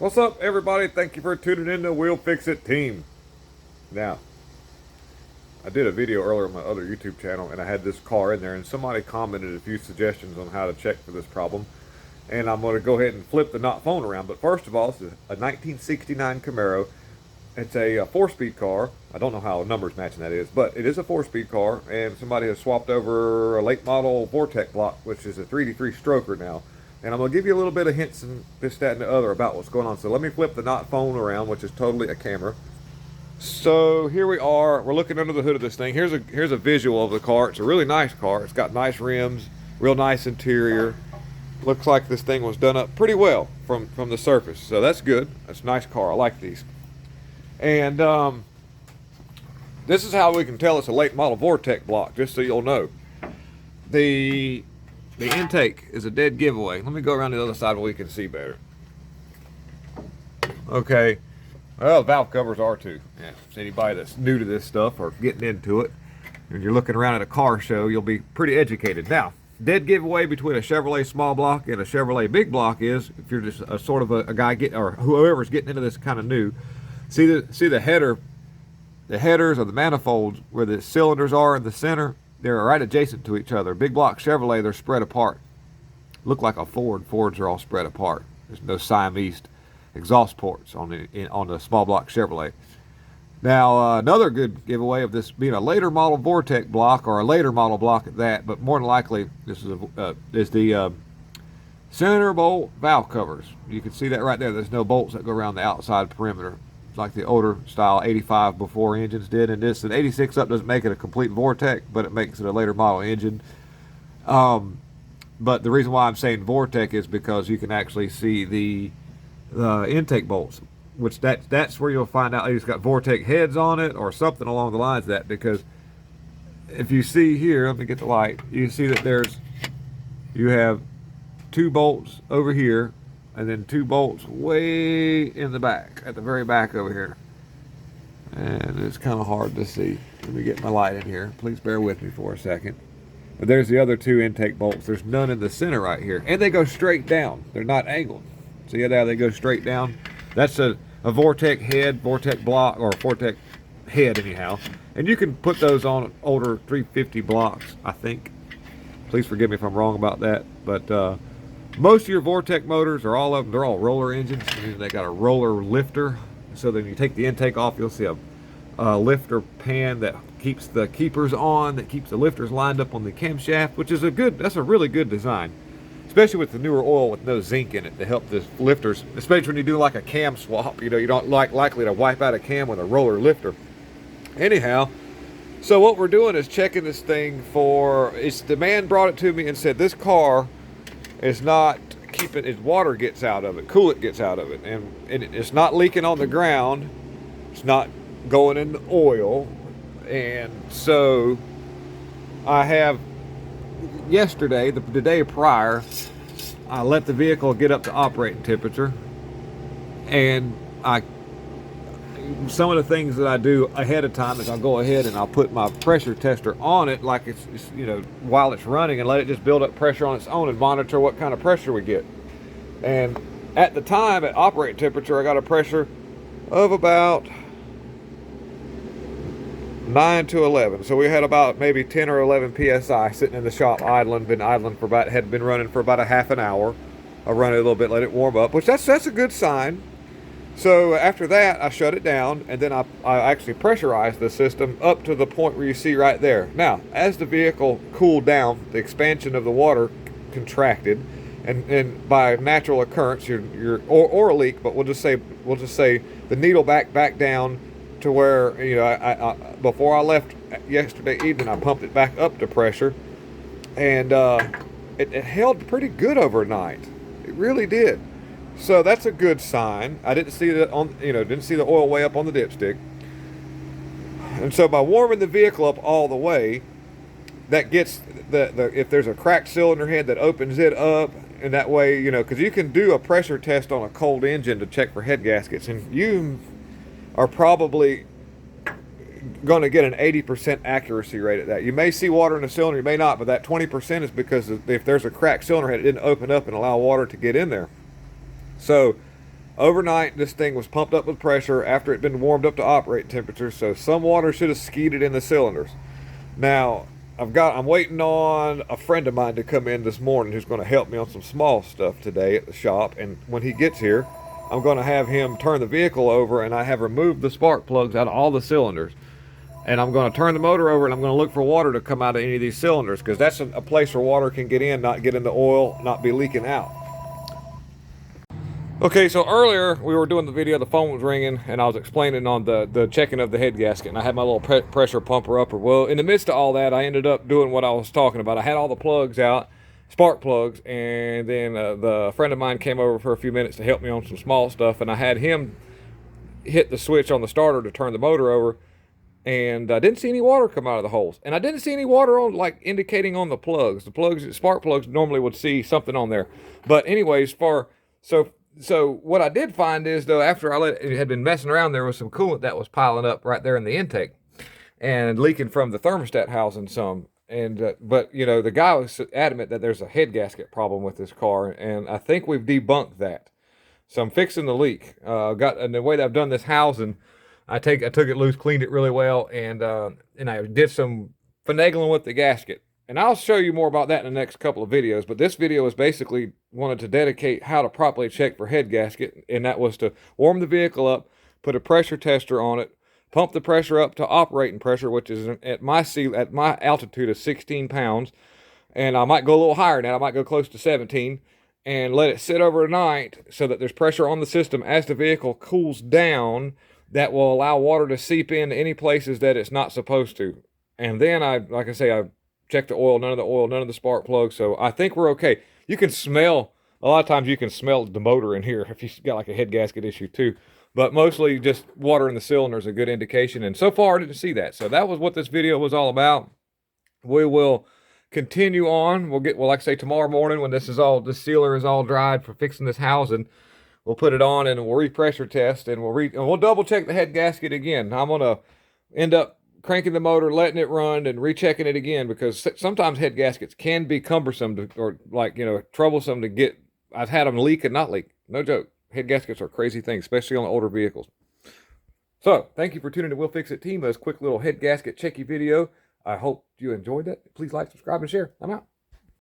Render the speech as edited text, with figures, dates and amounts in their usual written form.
What's up, everybody? Thank you for tuning in to We'll Fix It Team. Now, I did a video earlier on my other YouTube channel, and I had this car in there, and somebody commented a few suggestions on how to check for this problem. And I'm going to go ahead and flip the not phone around. But first of all, this is a 1969 Camaro. It's a four-speed car. I don't know how numbers matching that is, but it is a four-speed car, and somebody has swapped over a late model Vortec block, which is a 3D3 stroker now. And I'm going to give you a little bit of hints and this, that, and the other about what's going on. So let me flip the not phone around, which is totally a camera. So here we are. We're looking under the hood of this thing. Here's a visual of the car. It's a really nice car. It's got nice rims, real nice interior. Looks like this thing was done up pretty well from the surface. So that's good. That's a nice car. I like these. And this is how we can tell it's a late model Vortec block, just so you'll know. The intake is a dead giveaway. Let me go around the other side where we can see better. Okay. Well, the valve covers are too. Yeah. So anybody that's new to this stuff or getting into it, and you're looking around at a car show, you'll be pretty educated. Now, dead giveaway between a Chevrolet small block and a Chevrolet big block is, if you're just a sort of a guy or whoever's getting into this kind of new, see the headers or the manifolds where the cylinders are in the center. They're right adjacent to each other. Big block Chevrolet, they're spread apart. Look like a Ford. Fords are all spread apart. There's no Siamese exhaust ports on the small block Chevrolet. Now, another good giveaway of this being a later model Vortec block, or a later model block at that, but more than likely this is the center bolt valve covers. You can see that right there. There's no bolts that go around the outside perimeter, like the older style 85 before engines did. And this, an 86 up doesn't make it a complete Vortec, but it makes it a later model engine. But the reason why I'm saying Vortec is because you can actually see the intake bolts, which that's where you'll find out it's got Vortec heads on it or something along the lines of that. Because if you see here, let me get the light, you see that you have two bolts over here, and then two bolts way in the back, at the very back over here. And it's kind of hard to see. Let me get my light in here. Please bear with me for a second. But there's the other two intake bolts. There's none in the center right here. And they go straight down. They're not angled. See how they go straight down? That's a Vortec head, Vortec block, or Vortec head anyhow. And you can put those on older 350 blocks, I think. Please forgive me if I'm wrong about that. But most of your Vortec motors, or all of them, they're all roller engines. They got a roller lifter. So then you take the intake off, you'll see a lifter pan that keeps the keepers on, that keeps the lifters lined up on the camshaft, which is that's a really good design. Especially with the newer oil with no zinc in it to help the lifters, especially when you do like a cam swap. You know, you don't likely to wipe out a cam with a roller lifter. Anyhow, so what we're doing is checking this thing for, the man brought it to me and said this car is not keeping, its water gets out of it, coolant gets out of it, and it's not leaking on the ground, it's not going in the oil. And so I have, yesterday, the day prior, I let the vehicle get up to operating temperature, and some of the things that I do ahead of time is I'll go ahead and I'll put my pressure tester on it like it's while it's running, and let it just build up pressure on its own and monitor what kind of pressure we get. And at the time, at operating temperature, I got a pressure of about 9 to 11. So we had about maybe 10 or 11 psi sitting in the shop idling, had been running for about a half an hour. I run it a little bit, let it warm up, which that's a good sign. So after that, I shut it down, and then I actually pressurized the system up to the point where you see right there. Now, as the vehicle cooled down, the expansion of the water contracted, and by natural occurrence, or a leak, but we'll just say the needle back down to where, I before I left yesterday evening, I pumped it back up to pressure, and it held pretty good overnight. It really did. So that's a good sign. I didn't see didn't see the oil way up on the dipstick. And so by warming the vehicle up all the way, that gets if there's a cracked cylinder head, that opens it up, and that way, because you can do a pressure test on a cold engine to check for head gaskets, and you are probably going to get an 80% accuracy rate at that. You may see water in the cylinder, you may not, but that 20% is because if there's a cracked cylinder head, it didn't open up and allow water to get in there. So Overnight, this thing was pumped up with pressure after it had been warmed up to operating temperature, so some water should have skeeted in the cylinders. Now, I'm waiting on a friend of mine to come in this morning who's going to help me on some small stuff today at the shop, and when he gets here, I'm going to have him turn the vehicle over, and I have removed the spark plugs out of all the cylinders. And I'm going to turn the motor over, and I'm going to look for water to come out of any of these cylinders, because that's a place where water can get in, not get in the oil, not be leaking out. Okay, so earlier we were doing the video, the phone was ringing, and I was explaining on the checking of the head gasket, and I had my little pressure pumper upper. Well, in the midst of all that, I ended up doing what I was talking about. I had all the plugs out, spark plugs, and then the friend of mine came over for a few minutes to help me on some small stuff, and I had him hit the switch on the starter to turn the motor over, and I didn't see any water come out of the holes, and I didn't see any water on, like, indicating on the plugs. The plugs, spark plugs, normally would see something on there. But anyways, so what I did find is, though, after it had been messing around, there was some coolant that was piling up right there in the intake and leaking from the thermostat housing some. And but you know, the guy was adamant that there's a head gasket problem with this car, and I think we've debunked that. So I'm fixing the leak. And the way that I've done this housing, I took it loose, cleaned it really well, and I did some finagling with the gasket. And I'll show you more about that in the next couple of videos. But this video is basically wanted to dedicate how to properly check for head gasket. And that was to warm the vehicle up, put a pressure tester on it, pump the pressure up to operating pressure, which is at my altitude of 16 pounds. And I might go a little higher now. I might go close to 17. And let it sit overnight so that there's pressure on the system as the vehicle cools down. That will allow water to seep into any places that it's not supposed to. And then like I say, I check the oil, none of the spark plugs. So I think we're okay. You can smell, a lot of times you can smell the motor in here if you got like a head gasket issue too. But mostly just water in the cylinder is a good indication. And so far I didn't see that. So that was what this video was all about. We will continue on. Well, like I say, tomorrow morning when this sealer is all dried for fixing this housing, we'll put it on and we'll repressure test, and we'll double check the head gasket again. I'm going to end up cranking the motor, letting it run, and rechecking it again, because sometimes head gaskets can be cumbersome or troublesome to get. I've had them leak and not leak. No joke. Head gaskets are crazy things, especially on the older vehicles. So, thank you for tuning in to We'll Fix It Team. This quick little head gasket checky video. I hope you enjoyed that. Please like, subscribe, and share. I'm out.